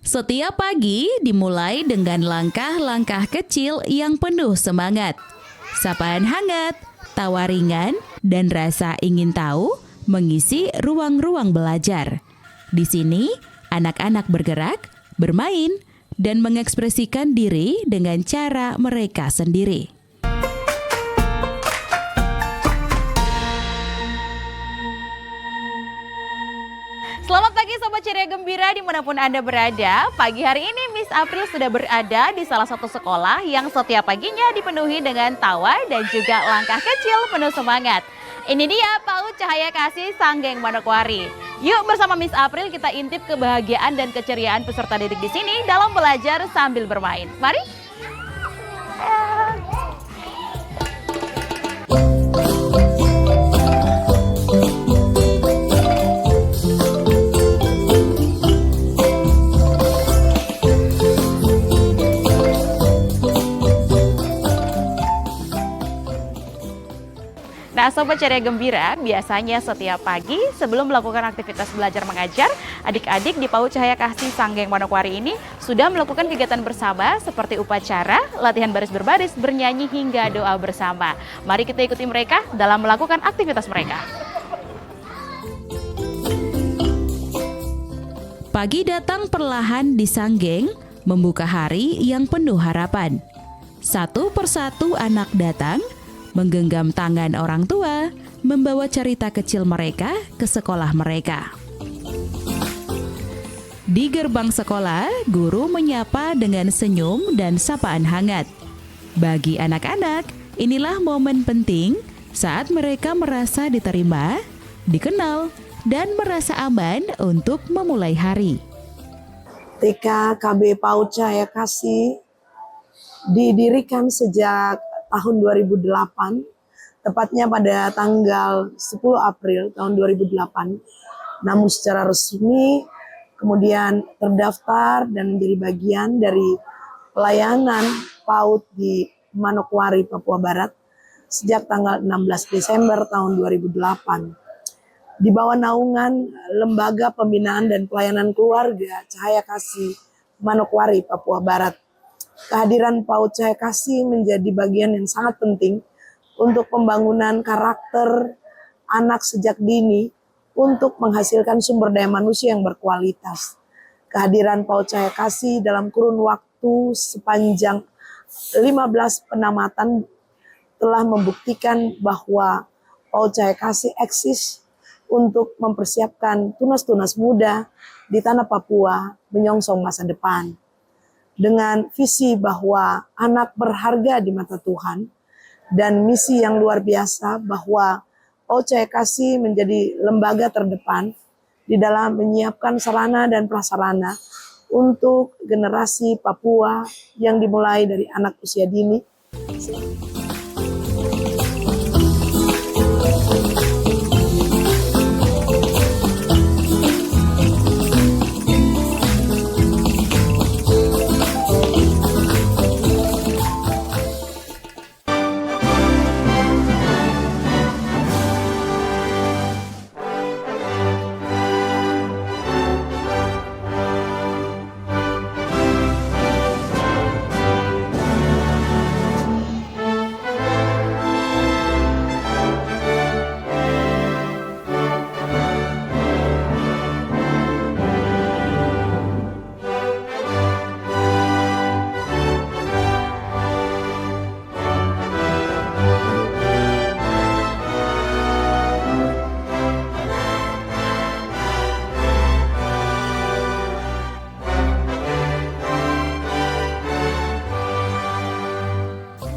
Setiap pagi dimulai dengan langkah-langkah kecil yang penuh semangat. Sapaan hangat, tawa ringan, dan rasa ingin tahu mengisi ruang-ruang belajar. Di sini, anak-anak bergerak, bermain, dan mengekspresikan diri dengan cara mereka sendiri. Selamat pagi Sobat Ceria Gembira dimanapun Anda berada. Pagi hari ini Miss April sudah berada di salah satu sekolah yang setiap paginya dipenuhi dengan tawa dan juga langkah kecil penuh semangat. Ini dia PAUD Cahaya Kasih Sanggeng Manokwari. Yuk bersama Miss April kita intip kebahagiaan dan keceriaan peserta didik di sini dalam belajar sambil bermain. Mari. Nah Sobat Ceria Gembira, biasanya setiap pagi sebelum melakukan aktivitas belajar mengajar, adik-adik di PAUD Cahaya Kasih Sanggeng Manokwari ini sudah melakukan kegiatan bersama seperti upacara, latihan baris berbaris, bernyanyi hingga doa bersama. Mari kita ikuti mereka dalam melakukan aktivitas mereka. Pagi datang perlahan di Sanggeng, membuka hari yang penuh harapan. Satu persatu anak datang, menggenggam tangan orang tua, membawa cerita kecil mereka ke sekolah mereka. Di gerbang sekolah, guru menyapa dengan senyum dan sapaan hangat. Bagi anak-anak, inilah momen penting saat mereka merasa diterima, dikenal, dan merasa aman untuk memulai hari. TK KB PAUD Cahaya Kasih didirikan sejak tahun 2008, tepatnya pada tanggal 10 April tahun 2008. Namun secara resmi kemudian terdaftar dan menjadi bagian dari pelayanan PAUD di Manokwari, Papua Barat sejak tanggal 16 Desember tahun 2008. Di bawah naungan Lembaga Pembinaan dan Pelayanan Keluarga Cahaya Kasih Manokwari, Papua Barat. Kehadiran PAUD Cahaya Kasih menjadi bagian yang sangat penting untuk pembangunan karakter anak sejak dini untuk menghasilkan sumber daya manusia yang berkualitas. Kehadiran PAUD Cahaya Kasih dalam kurun waktu sepanjang 15 penamatan telah membuktikan bahwa PAUD Cahaya Kasih eksis untuk mempersiapkan tunas-tunas muda di tanah Papua menyongsong masa depan. Dengan visi bahwa anak berharga di mata Tuhan dan misi yang luar biasa bahwa PAUD Cahaya Kasih menjadi lembaga terdepan di dalam menyiapkan sarana dan prasarana untuk generasi Papua yang dimulai dari anak usia dini.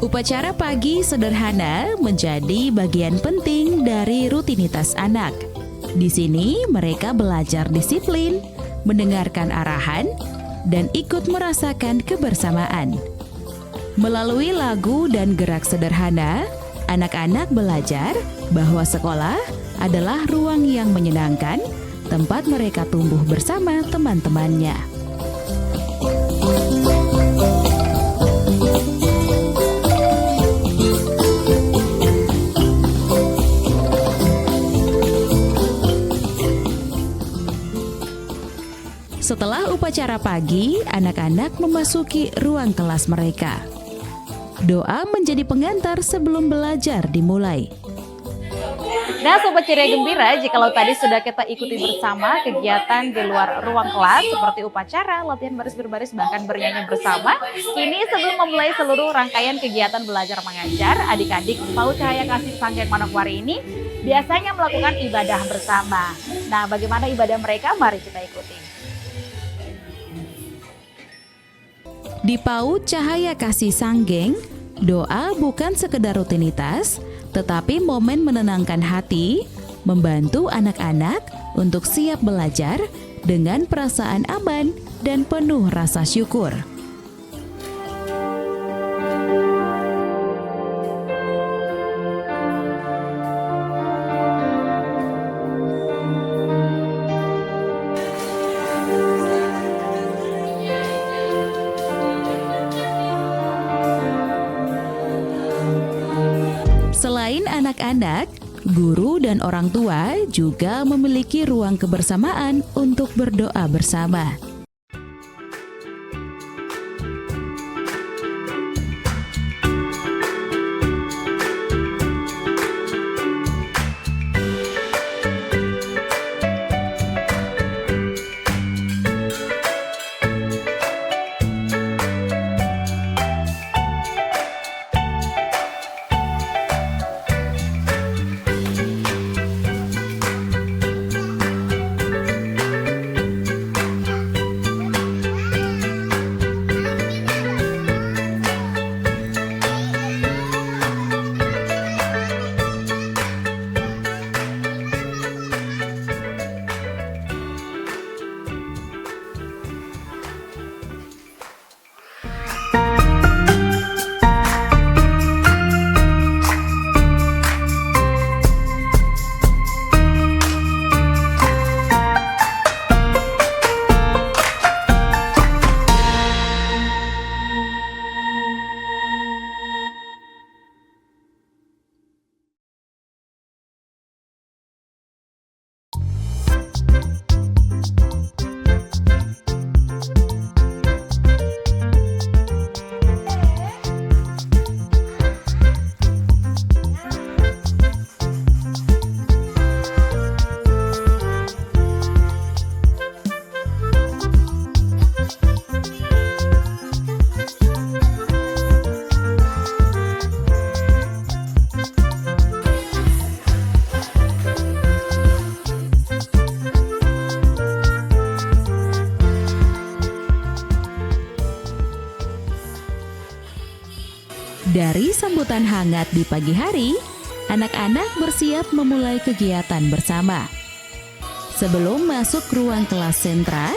Upacara pagi sederhana menjadi bagian penting dari rutinitas anak. Di sini mereka belajar disiplin, mendengarkan arahan, dan ikut merasakan kebersamaan. Melalui lagu dan gerak sederhana, anak-anak belajar bahwa sekolah adalah ruang yang menyenangkan, tempat mereka tumbuh bersama teman-temannya. Setelah upacara pagi, anak-anak memasuki ruang kelas mereka. Doa menjadi pengantar sebelum belajar dimulai. Nah, Sobat Ceria Gembira, jikalau tadi sudah kita ikuti bersama kegiatan di luar ruang kelas seperti upacara, latihan baris berbaris, bahkan bernyanyi bersama, kini sebelum memulai seluruh rangkaian kegiatan belajar mengajar, adik-adik PAUD Cahaya Kasih Sanggeng Manokwari ini biasanya melakukan ibadah bersama. Nah, bagaimana ibadah mereka? Mari kita ikuti. Di PAUD Cahaya Kasih Sanggeng, doa bukan sekedar rutinitas, tetapi momen menenangkan hati, membantu anak-anak untuk siap belajar dengan perasaan aman dan penuh rasa syukur. Selain anak-anak, guru dan orang tua juga memiliki ruang kebersamaan untuk berdoa bersama. Dari sambutan hangat di pagi hari, anak-anak bersiap memulai kegiatan bersama. Sebelum masuk ruang kelas sentra,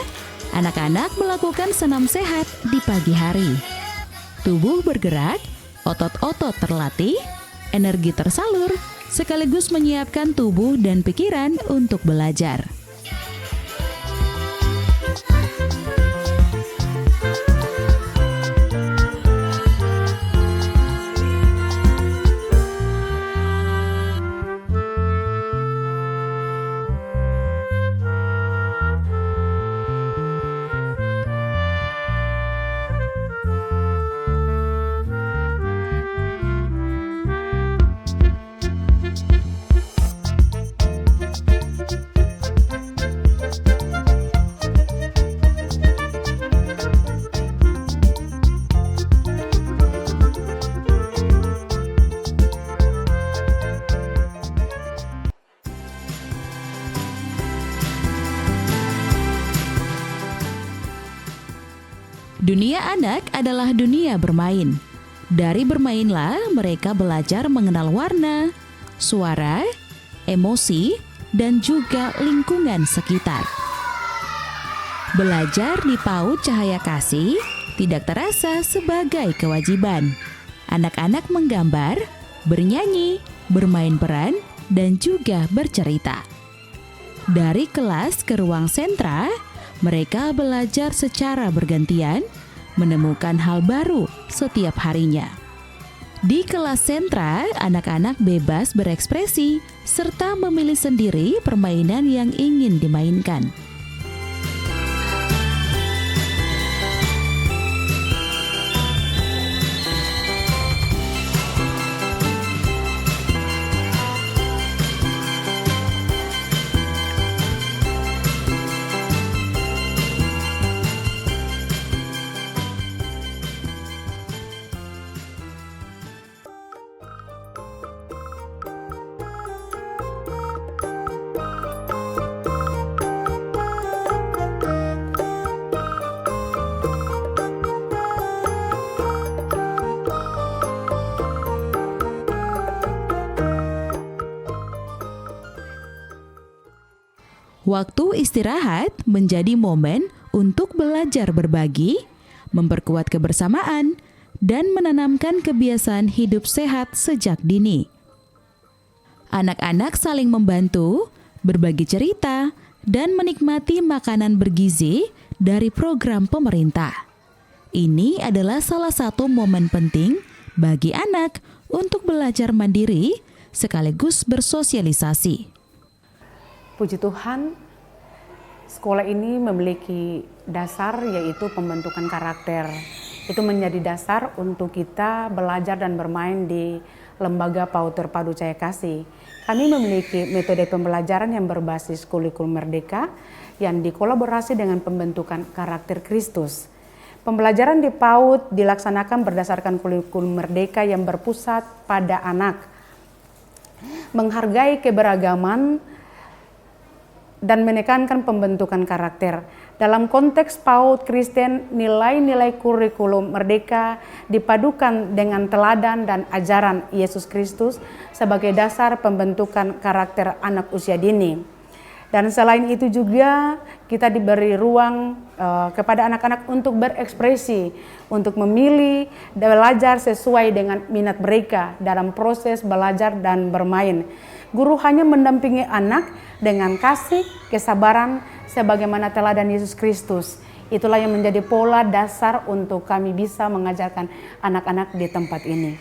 anak-anak melakukan senam sehat di pagi hari. Tubuh bergerak, otot-otot terlatih, energi tersalur, sekaligus menyiapkan tubuh dan pikiran untuk belajar. Dunia anak adalah dunia bermain. Dari bermainlah mereka belajar mengenal warna, suara, emosi, dan juga lingkungan sekitar. Belajar di PAUD Cahaya Kasih tidak terasa sebagai kewajiban. Anak-anak menggambar, bernyanyi, bermain peran, dan juga bercerita. Dari kelas ke ruang sentra, mereka belajar secara bergantian, menemukan hal baru setiap harinya. Di kelas sentra, anak-anak bebas berekspresi serta memilih sendiri permainan yang ingin dimainkan. Waktu istirahat menjadi momen untuk belajar berbagi, memperkuat kebersamaan, dan menanamkan kebiasaan hidup sehat sejak dini. Anak-anak saling membantu, berbagi cerita, dan menikmati makanan bergizi dari program pemerintah. Ini adalah salah satu momen penting bagi anak untuk belajar mandiri sekaligus bersosialisasi. Puji Tuhan, sekolah ini memiliki dasar yaitu pembentukan karakter. Itu menjadi dasar untuk kita belajar dan bermain di Lembaga PAUD Terpadu Cahaya Kasih. Kami memiliki metode pembelajaran yang berbasis kurikulum merdeka yang dikolaborasi dengan pembentukan karakter Kristus. Pembelajaran di PAUD dilaksanakan berdasarkan kurikulum merdeka yang berpusat pada anak, menghargai keberagaman, dan menekankan pembentukan karakter. Dalam konteks PAUD Kristen, nilai-nilai kurikulum merdeka dipadukan dengan teladan dan ajaran Yesus Kristus sebagai dasar pembentukan karakter anak usia dini. Dan selain itu juga kita diberi ruang kepada anak-anak untuk berekspresi, untuk memilih dan belajar sesuai dengan minat mereka dalam proses belajar dan bermain. Guru hanya mendampingi anak dengan kasih, kesabaran, sebagaimana teladan Yesus Kristus. Itulah yang menjadi pola dasar untuk kami bisa mengajarkan anak-anak di tempat ini.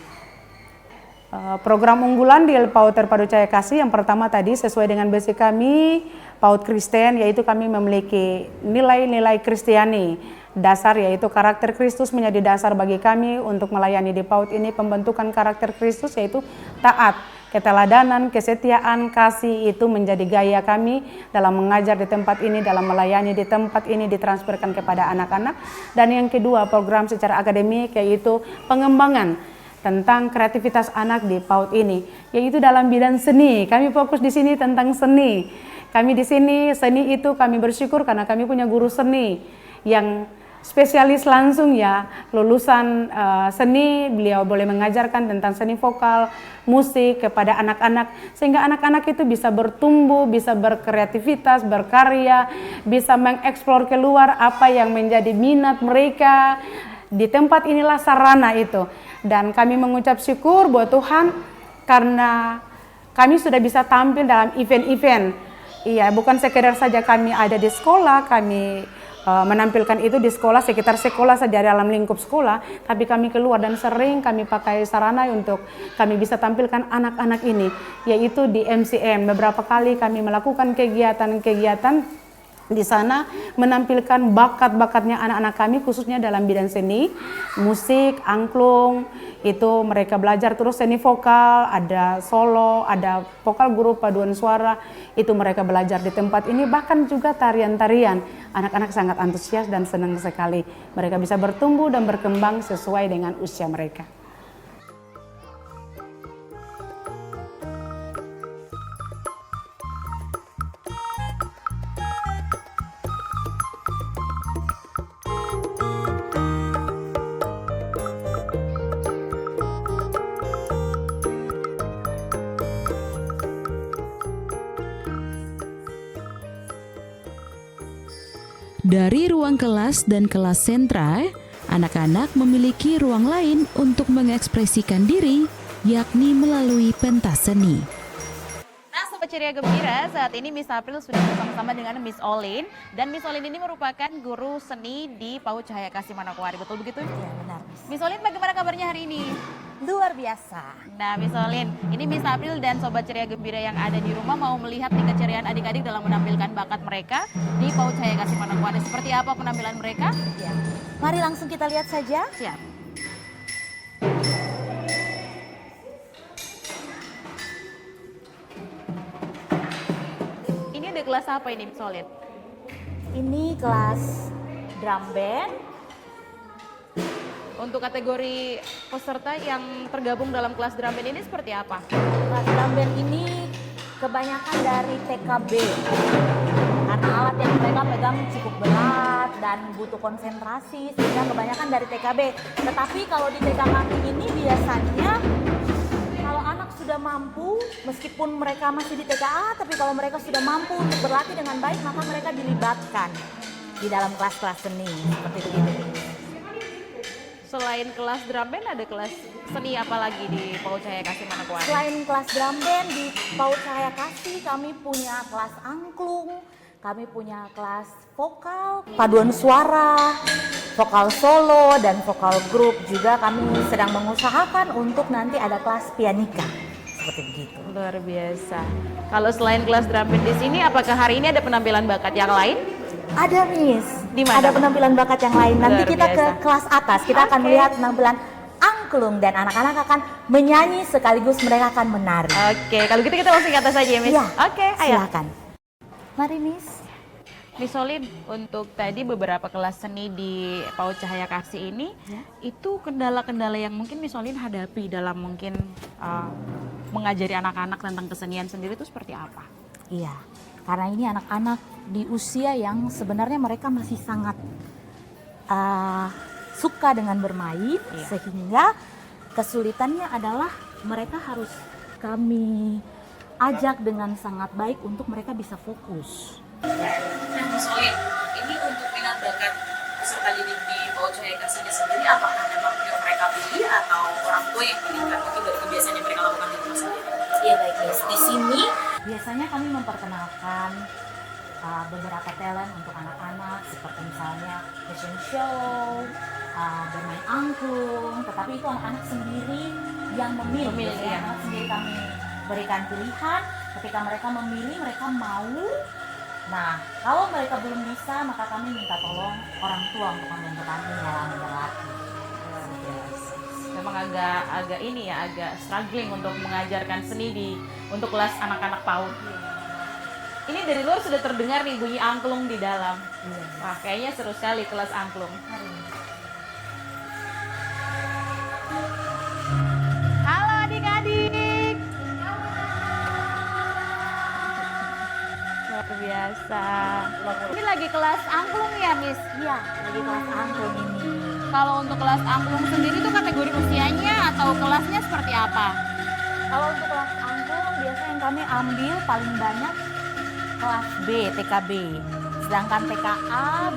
Program unggulan di PAUD Terpadu Cahaya Kasih yang pertama tadi sesuai dengan basic kami, PAUD Kristen, yaitu kami memiliki nilai-nilai Kristiani. Dasar yaitu karakter Kristus menjadi dasar bagi kami untuk melayani di PAUD ini. Pembentukan karakter Kristus yaitu taat, keteladanan, kesetiaan, kasih itu menjadi gaya kami dalam mengajar di tempat ini, dalam melayani di tempat ini, ditransferkan kepada anak-anak. Dan yang kedua, program secara akademik yaitu pengembangan tentang kreativitas anak di PAUD ini, yaitu dalam bidang seni. Kami fokus di sini tentang seni. Kami di sini, seni itu kami bersyukur karena kami punya guru seni yang spesialis langsung ya, lulusan seni, beliau boleh mengajarkan tentang seni vokal, musik kepada anak-anak, sehingga anak-anak itu bisa bertumbuh, bisa berkreativitas, berkarya, bisa mengeksplor keluar apa yang menjadi minat mereka. Di tempat inilah sarana itu. Dan kami mengucap syukur buat Tuhan karena kami sudah bisa tampil dalam event-event. Iya, bukan sekedar saja kami ada di sekolah, kami menampilkan itu di sekolah, sekitar sekolah saja dalam lingkup sekolah, tapi kami keluar dan sering kami pakai sarana untuk kami bisa tampilkan anak-anak ini, yaitu di MCM. Beberapa kali kami melakukan kegiatan-kegiatan di sana menampilkan bakat-bakatnya anak-anak kami khususnya dalam bidang seni, musik, angklung, itu mereka belajar terus seni vokal, ada solo, ada vokal grup, paduan suara, itu mereka belajar di tempat ini, bahkan juga tarian-tarian. Anak-anak sangat antusias dan senang sekali. Mereka bisa bertumbuh dan berkembang sesuai dengan usia mereka. Dari ruang kelas dan kelas sentra, anak-anak memiliki ruang lain untuk mengekspresikan diri, yakni melalui pentas seni. Nah, Sobat Ceria Gembira, saat ini Miss April sudah bersama-sama dengan Miss Olin. Dan Miss Olin ini merupakan guru seni di PAUD Cahaya Kasih Manokwari, betul begitu? Ya benar. Miss Olin, bagaimana kabarnya hari ini? Luar biasa. Nah, Miss Olin, ini Miss April dan Sobat Ceria Gembira yang ada di rumah mau melihat nih keceriaan adik-adik dalam menampilkan bakat mereka di PAUD Cahaya Kasih Manokwari. Seperti apa penampilan mereka? Ya. Mari langsung kita lihat saja. Siap. Ini ada kelas apa ini, Miss Olin? Ini kelas drum band. Untuk kategori peserta yang tergabung dalam kelas drum band ini seperti apa? Kelas drum band ini kebanyakan dari TKB. Karena alat yang mereka pegang cukup berat dan butuh konsentrasi, sehingga kebanyakan dari TKB. Tetapi kalau di TK kami ini biasanya kalau anak sudah sudah mampu, meskipun mereka masih di TKA, tapi kalau mereka sudah mampu untuk berlatih dengan baik, maka mereka dilibatkan di dalam kelas-kelas seni seperti itu. Selain kelas drum band ada kelas seni apa lagi di PAUD Cahaya Kasih Manokwari? Selain kelas drum band di PAUD Cahaya Kasih, kami punya kelas angklung, kami punya kelas vokal, paduan suara, vokal solo, dan vokal grup. Juga kami sedang mengusahakan untuk nanti ada kelas pianika, seperti begitu. Luar biasa. Kalau selain kelas drum band di sini, apakah hari ini ada penampilan bakat yang lain? Ada, Miss. Di mana? Ada penampilan bakat yang lain. Nanti Luar kita ke biasa. kelas atas. Kita akan melihat penampilan angklung dan anak-anak akan menyanyi sekaligus mereka akan menari. Oke, kalau gitu kita langsung ke atas aja ya, Miss. Iya. Oke, ayo. Silakan. Mari, Miss. Miss Solin, untuk tadi beberapa kelas seni di PAUD Cahaya Kasih ini, itu kendala-kendala yang mungkin Miss Solin hadapi dalam mungkin mengajari anak-anak tentang kesenian sendiri itu seperti apa? Iya, karena ini anak-anak di usia yang sebenarnya mereka masih sangat suka dengan bermain, sehingga kesulitannya adalah mereka harus kami ajak dengan sangat baik untuk mereka bisa fokus. Nah, Miss Solin, ini untuk minat bakat peserta didik di PAUD Cahaya Kasihnya sendiri, apakah memang yang mereka pilih atau orang tua yang pilihkan? Mungkin dari kebiasaan yang mereka lakukan di rumah sendiri. Iya, baik, Miss. Di sini biasanya kami memperkenalkan beberapa talent untuk anak-anak, seperti misalnya fashion show, bermain angklung, tetapi itu anak-anak sendiri yang memilih. Ya. Anak sendiri kami berikan pilihan, ketika mereka memilih, mereka mau. Nah, kalau mereka belum bisa, maka kami minta tolong orang tua untuk membantu kami dalam berlatih. Memang agak ini ya, agak struggling untuk mengajarkan seni untuk kelas anak-anak PAUD. Ini dari luar sudah terdengar nih bunyi angklung di dalam. Wah, kayaknya seru sekali kelas angklung. Halo adik-adik. Luar biasa. Ini lagi kelas angklung ya, Miss? Iya, lagi kelas angklung ini. Kalau untuk kelas angklung sendiri itu kategori usianya atau kelasnya seperti apa? Kalau untuk kelas angklung, biasa yang kami ambil paling banyak kelas B, TKB. Sedangkan TKA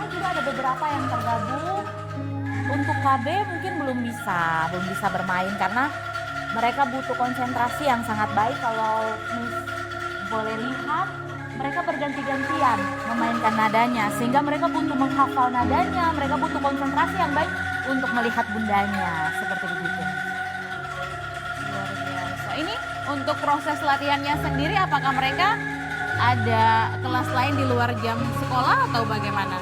juga ada beberapa yang tergabung. Untuk KB mungkin belum bisa bermain karena mereka butuh konsentrasi yang sangat baik. Kalau Miss boleh lihat, mereka berganti-gantian memainkan nadanya, sehingga mereka butuh menghafal nadanya, mereka butuh konsentrasi yang baik untuk melihat bundanya, seperti begitu. Luar biasa. Ini untuk proses latihannya sendiri, apakah mereka ada kelas lain di luar jam sekolah atau bagaimana?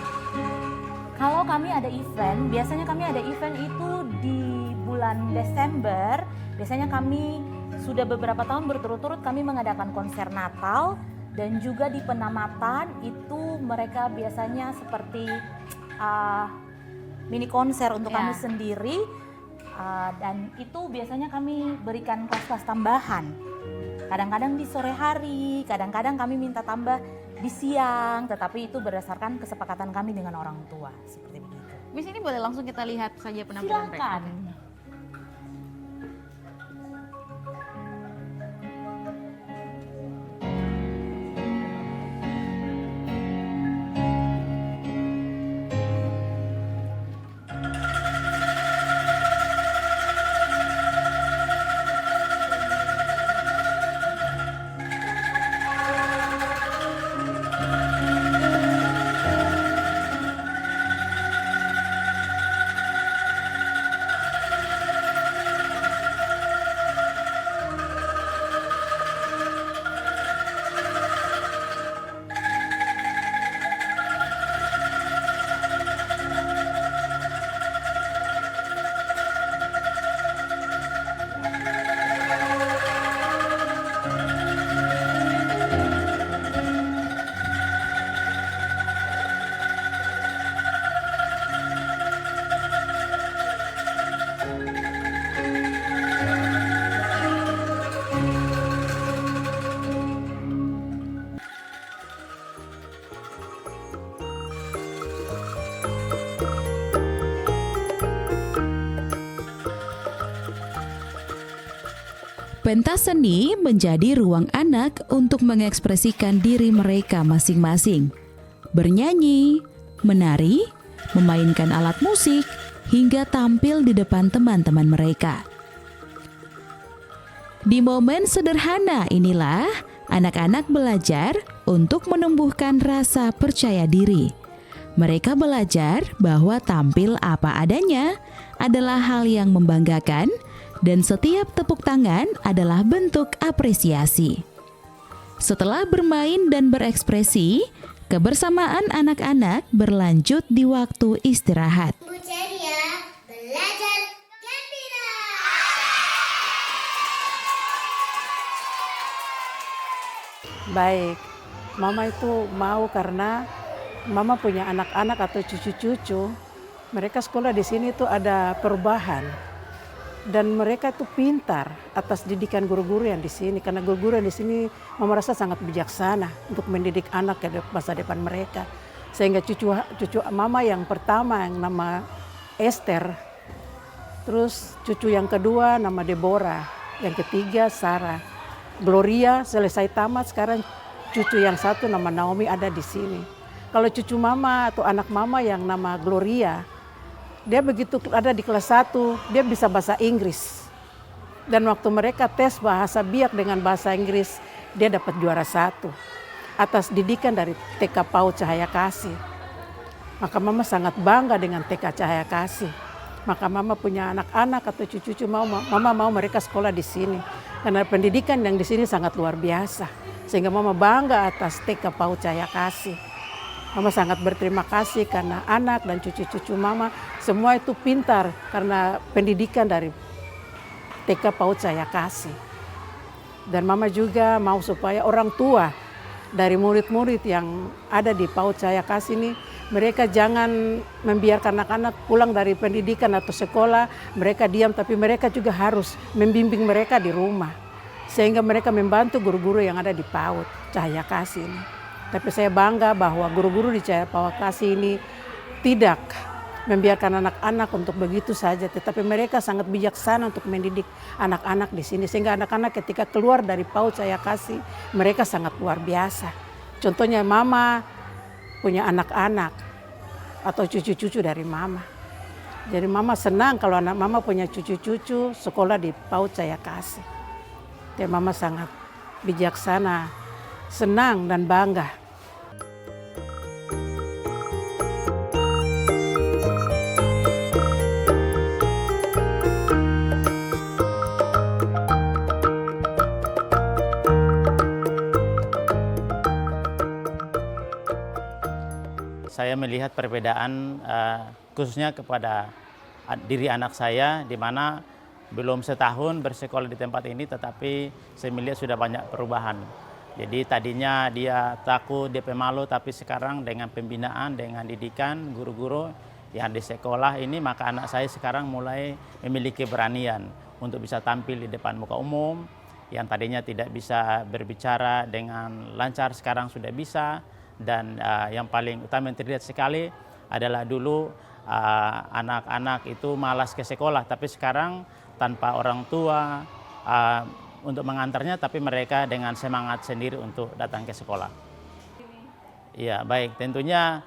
Kalau kami ada event, biasanya kami ada event itu di bulan Desember. Biasanya kami sudah beberapa tahun berturut-turut kami mengadakan konser Natal, dan juga di penamatan itu mereka biasanya seperti mini konser untuk kami sendiri, dan itu biasanya kami berikan kelas-kelas tambahan. Kadang-kadang di sore hari, kadang-kadang kami minta tambah di siang, tetapi itu berdasarkan kesepakatan kami dengan orang tua, seperti begitu. Miss, ini boleh langsung kita lihat saja penampilan mereka. Silakan. Pentas seni menjadi ruang anak untuk mengekspresikan diri mereka masing-masing. Bernyanyi, menari, memainkan alat musik, hingga tampil di depan teman-teman mereka. Di momen sederhana inilah anak-anak belajar untuk menumbuhkan rasa percaya diri. Mereka belajar bahwa tampil apa adanya adalah hal yang membanggakan dan setiap tepuk tangan adalah bentuk apresiasi. Setelah bermain dan berekspresi, kebersamaan anak-anak berlanjut di waktu istirahat. Bu Ceria belajar gembira. Baik, Mama itu mau karena Mama punya anak-anak atau cucu-cucu. Mereka sekolah di sini tuh ada perubahan. Dan mereka itu pintar atas didikan guru-guru yang di sini. Karena guru-guru yang di sini Mama rasa sangat bijaksana untuk mendidik anak ke masa depan mereka. Sehingga cucu Mama yang pertama yang nama Esther. Terus cucu yang kedua nama Deborah. Yang ketiga Sarah. Gloria selesai tamat, sekarang cucu yang satu nama Naomi ada di sini. Kalau cucu Mama atau anak Mama yang nama Gloria, dia begitu ada di kelas 1, dia bisa bahasa Inggris. Dan waktu mereka tes bahasa biak dengan bahasa Inggris, dia dapat juara 1 atas didikan dari TK PAUD Cahaya Kasih. Maka Mama sangat bangga dengan TK Cahaya Kasih. Maka Mama punya anak-anak atau cucu-cucu Mama mau mereka sekolah di sini. Karena pendidikan yang di sini sangat luar biasa. Sehingga Mama bangga atas TK PAUD Cahaya Kasih. Mama sangat berterima kasih karena anak dan cucu-cucu Mama semua itu pintar karena pendidikan dari TK PAUD Cahaya Kasih. Dan Mama juga mau supaya orang tua dari murid-murid yang ada di PAUD Cahaya Kasih ini, mereka jangan membiarkan anak-anak pulang dari pendidikan atau sekolah, mereka diam, tapi mereka juga harus membimbing mereka di rumah. Sehingga mereka membantu guru-guru yang ada di PAUD Cahaya Kasih ini. Tapi saya bangga bahwa guru-guru di Cahaya PAUD Kasih ini tidak membiarkan anak-anak untuk begitu saja, tetapi mereka sangat bijaksana untuk mendidik anak-anak di sini. Sehingga anak-anak ketika keluar dari PAUD Cahaya Kasih, mereka sangat luar biasa. Contohnya Mama punya anak-anak atau cucu-cucu dari Mama. Jadi Mama senang kalau anak Mama punya cucu-cucu sekolah di PAUD Cahaya Kasih. Jadi Mama sangat bijaksana, senang dan bangga. Saya melihat perbedaan khususnya kepada diri anak saya, di mana belum setahun bersekolah di tempat ini, tetapi saya melihat sudah banyak perubahan. Jadi tadinya dia takut, dia pemalu, tapi sekarang dengan pembinaan, dengan didikan guru-guru yang di sekolah ini, maka anak saya sekarang mulai memiliki keberanian untuk bisa tampil di depan muka umum, yang tadinya tidak bisa berbicara dengan lancar, sekarang sudah bisa. Dan yang paling utama yang terlihat sekali adalah dulu anak-anak itu malas ke sekolah, tapi sekarang tanpa orang tua untuk mengantarnya, tapi mereka dengan semangat sendiri untuk datang ke sekolah. Iya, baik. Tentunya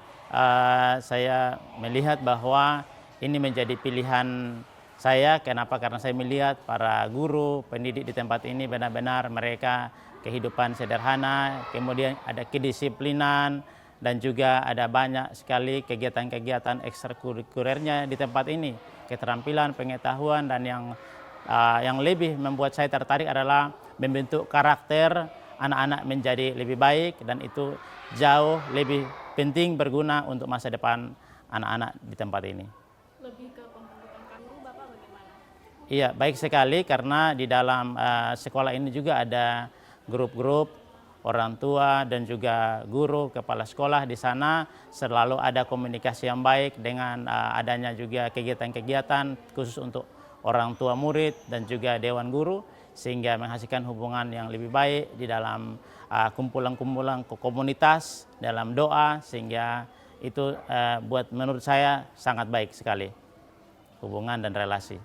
saya melihat bahwa ini menjadi pilihan saya. Kenapa? Karena saya melihat para guru, pendidik di tempat ini benar-benar mereka kehidupan sederhana, kemudian ada kedisiplinan, dan juga ada banyak sekali kegiatan-kegiatan ekstrakurikulernya di tempat ini. Keterampilan, pengetahuan, dan yang lebih membuat saya tertarik adalah membentuk karakter anak-anak menjadi lebih baik, dan itu jauh lebih penting berguna untuk masa depan anak-anak di tempat ini. Lebih ke pembentukan guru, Bapak bagaimana? Iya, baik sekali, karena di dalam sekolah ini juga ada grup-grup orang tua dan juga guru, kepala sekolah. Di sana selalu ada komunikasi yang baik dengan adanya juga kegiatan-kegiatan khusus untuk orang tua murid dan juga dewan guru, sehingga menghasilkan hubungan yang lebih baik di dalam kumpulan-kumpulan komunitas, dalam doa, sehingga itu buat menurut saya sangat baik sekali hubungan dan relasi.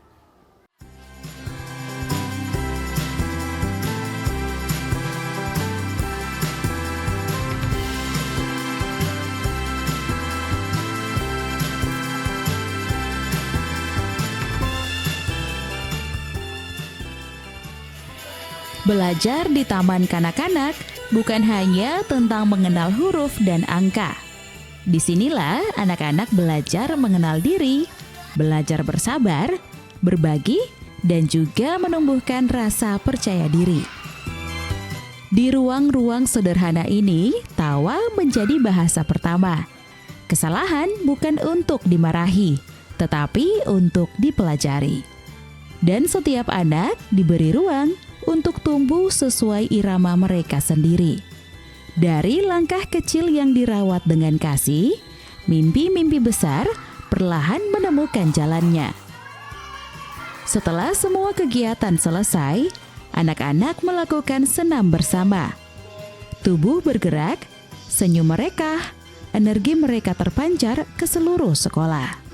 Belajar di taman kanak-kanak bukan hanya tentang mengenal huruf dan angka. Disinilah anak-anak belajar mengenal diri, belajar bersabar, berbagi, dan juga menumbuhkan rasa percaya diri. Di ruang-ruang sederhana ini, tawa menjadi bahasa pertama. Kesalahan bukan untuk dimarahi, tetapi untuk dipelajari. Dan setiap anak diberi ruang untuk tumbuh sesuai irama mereka sendiri. Dari langkah kecil yang dirawat dengan kasih, mimpi-mimpi besar perlahan menemukan jalannya. Setelah semua kegiatan selesai, anak-anak melakukan senam bersama. Tubuh bergerak, senyum mereka, energi mereka terpancar ke seluruh sekolah.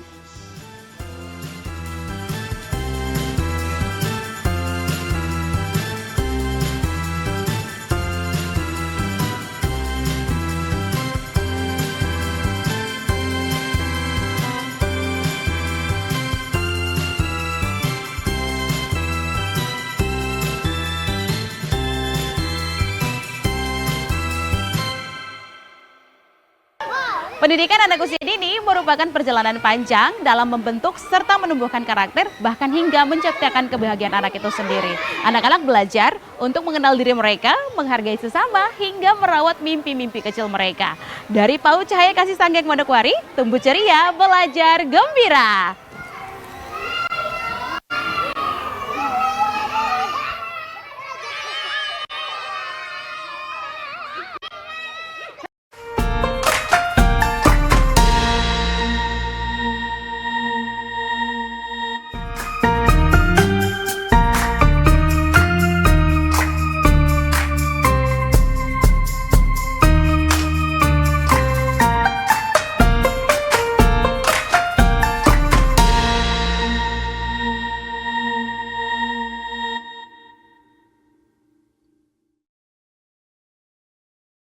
Pendidikan anak usia dini merupakan perjalanan panjang dalam membentuk serta menumbuhkan karakter, bahkan hingga menciptakan kebahagiaan anak itu sendiri. Anak-anak belajar untuk mengenal diri mereka, menghargai sesama, hingga merawat mimpi-mimpi kecil mereka. Dari PAUD Cahaya Kasih Sanggeng Manokwari, tumbuh ceria, belajar gembira.